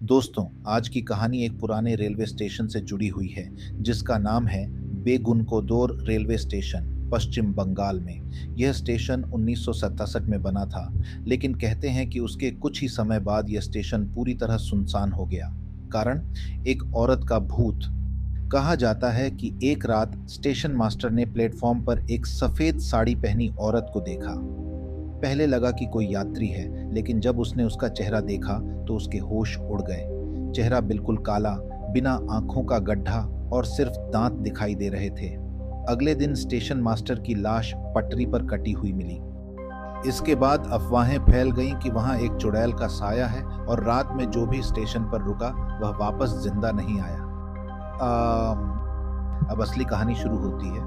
दोस्तों, आज की कहानी एक पुराने रेलवे स्टेशन से जुड़ी हुई है जिसका नाम है बेगुनकोदोर रेलवे स्टेशन, पश्चिम बंगाल में। यह स्टेशन 1967 में बना था, लेकिन कहते हैं कि उसके कुछ ही समय बाद यह स्टेशन पूरी तरह सुनसान हो गया। कारण एक औरत का भूत। कहा जाता है कि एक रात स्टेशन मास्टर ने प्लेटफॉर्म पर एक सफेद साड़ी पहनी औरत को देखा। पहले लगा कि कोई यात्री है, लेकिन जब उसने उसका चेहरा देखा तो उसके होश उड़ गए। चेहरा बिल्कुल काला, बिना आंखों का गड्ढा और सिर्फ दांत दिखाई दे रहे थे। अगले दिन स्टेशन मास्टर की लाश पटरी पर कटी हुई मिली। इसके बाद अफवाहें फैल गईं कि वहां एक चुड़ैल का साया है और रात में जो भी स्टेशन पर रुका वह वापस जिंदा नहीं आया। अब असली कहानी शुरू होती है।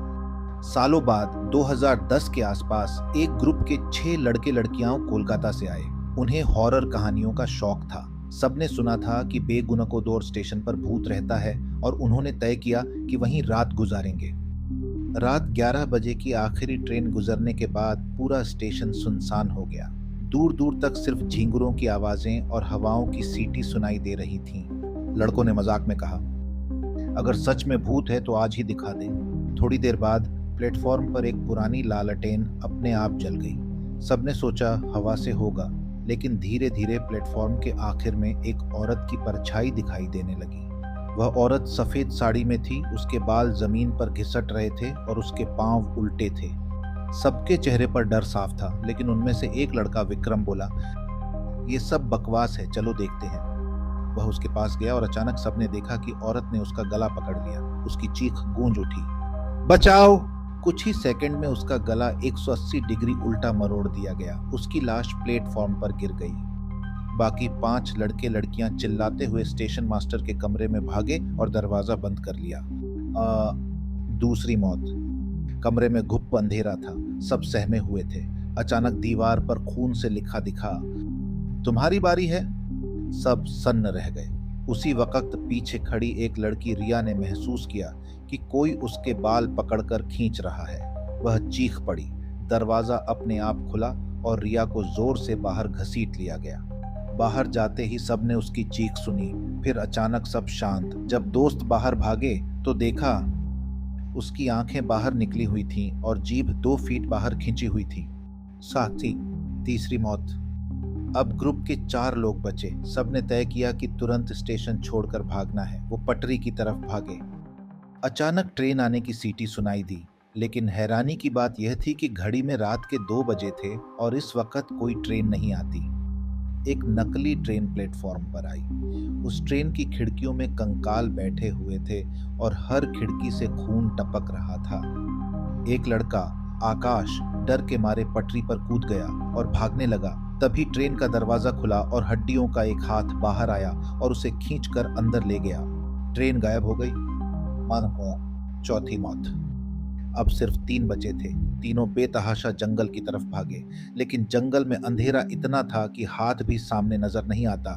सालों बाद 2010 के आसपास एक ग्रुप के 6 लड़के लड़कियां कोलकाता से आए। उन्हें हॉरर कहानियों का शौक था। सबने सुना था कि बेगुनकोदोर स्टेशन पर भूत रहता है और उन्होंने तय किया कि वहीं रात गुजारेंगे। रात 11 बजे की आखिरी ट्रेन गुजरने के बाद पूरा स्टेशन सुनसान हो गया। दूर दूर तक सिर्फ झींगुरों की आवाजें और हवाओं की सीटी सुनाई दे रही थीं। लड़कों ने मजाक में कहा, अगर सच में भूत है तो आज ही दिखा दे। थोड़ी देर बाद प्लेटफॉर्म पर एक पुरानी लालटेन अपने आप जल गई। सबने सोचा हवा से होगा, लेकिन धीरे धीरे प्लेटफॉर्म के आखिर में एक औरत की परछाई दिखाई देने लगी। वह औरत सफेद साड़ी में थी, उसके बाल जमीन पर घिसट रहे थे और उसके पांव उल्टे थे। सबके चेहरे पर डर साफ था, लेकिन उनमें से एक लड़का विक्रम बोला, ये सब बकवास है, चलो देखते हैं। वह उसके पास गया और अचानक सबने देखा कि औरत ने उसका गला पकड़ लिया। उसकी चीख गूंज उठी, बचाओ! कुछ ही सेकंड में उसका गला 180 डिग्री उल्टा मरोड़ दिया गया। उसकी लाश प्लेटफॉर्म पर गिर गई। बाकी 5 लड़के लड़कियां चिल्लाते हुए स्टेशन मास्टर के कमरे में भागे और दरवाजा बंद कर लिया। दूसरी मौत। कमरे में घुप अंधेरा था, सब सहमे हुए थे। अचानक दीवार पर खून से लिखा दिखा, तुम्हारी बारी है। सब सन्न रह गए। उसी वक्त पीछे खड़ी एक लड़की रिया ने महसूस किया कि कोई उसके बाल पकड़कर खींच रहा है। वह चीख पड़ी। दरवाजा अपने आप खुला और रिया को जोर से बाहर घसीट लिया गया। बाहर जाते ही सबने उसकी चीख सुनी। फिर अचानक सब शांत। जब दोस्त बाहर भागे तो देखा उसकी आंखें बाहर निकली हुई थीं और जीभ 2 फीट बाहर खींची हुई थी। साथी तीसरी मौत। अब ग्रुप के 4 लोग बचे। सबने तय किया कि तुरंत स्टेशन छोड़कर भागना है। वो पटरी की तरफ भागे। अचानक ट्रेन आने की सीटी सुनाई दी, लेकिन हैरानी की बात यह थी कि घड़ी में रात के 2 बजे थे और इस वक्त कोई ट्रेन नहीं आती। एक नकली ट्रेन प्लेटफॉर्म पर आई। उस ट्रेन की खिड़कियों में कंकाल बैठे हुए थे और हर खिड़की से खून टपक रहा था। एक लड़का आकाश डर के मारे पटरी पर कूद गया और भागने लगा। तभी ट्रेन का दरवाजा खुला और हड्डियों का एक हाथ बाहर आया और उसे खींचकर अंदर ले गया। ट्रेन गायब हो गई। चौथी मौत। अब सिर्फ 3 बचे थे। तीनों बेतहाशा जंगल की तरफ भागे, लेकिन जंगल में अंधेरा इतना था कि हाथ भी सामने नजर नहीं आता।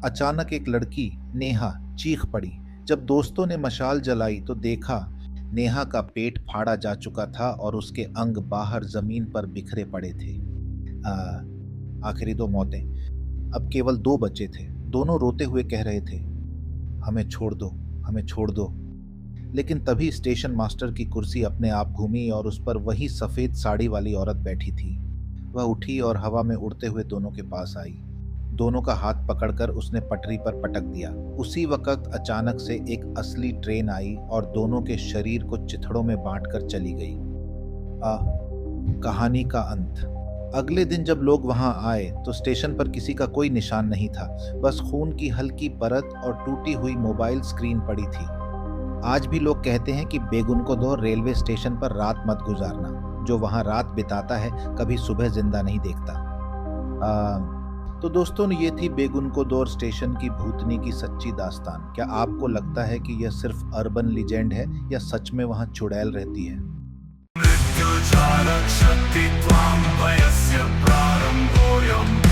अचानक एक लड़की नेहा चीख पड़ी। जब दोस्तों ने मशाल जलाई तो देखा नेहा का पेट फाड़ा जा चुका था और उसके अंग बाहर जमीन पर बिखरे पड़े थे। आखिरी 2 मौतें। अब केवल 2 बचे थे। दोनों रोते हुए कह रहे थे, हमें छोड़ दो, हमें छोड़ दो। लेकिन तभी स्टेशन मास्टर की कुर्सी अपने आप घूमी और उस पर वही सफेद साड़ी वाली औरत बैठी थी। वह उठी और हवा में उड़ते हुए दोनों के पास आई। दोनों का हाथ पकड़कर उसने पटरी पर पटक दिया। उसी वक्त अचानक से एक असली ट्रेन आई और दोनों के शरीर को चिथड़ों में बांटकर चली गई। कहानी का अंत। अगले दिन जब लोग वहां आए तो स्टेशन पर किसी का कोई निशान नहीं था। बस खून की हल्की परत और टूटी हुई मोबाइल स्क्रीन पड़ी थी। आज भी लोग कहते हैं कि बेगुनकोदोर रेलवे स्टेशन पर रात मत गुजारना। जो वहां रात बिताता है कभी सुबह जिंदा नहीं देखता। तो दोस्तों, ये थी बेगुनकोदोर स्टेशन की भूतनी की सच्ची दास्तान। क्या आपको लगता है कि यह सिर्फ अर्बन लीजेंड है या सच में वहां चुड़ैल रहती है? मृत्युचारक्षति त्वां भयस्य प्रारम्भोऽयम्।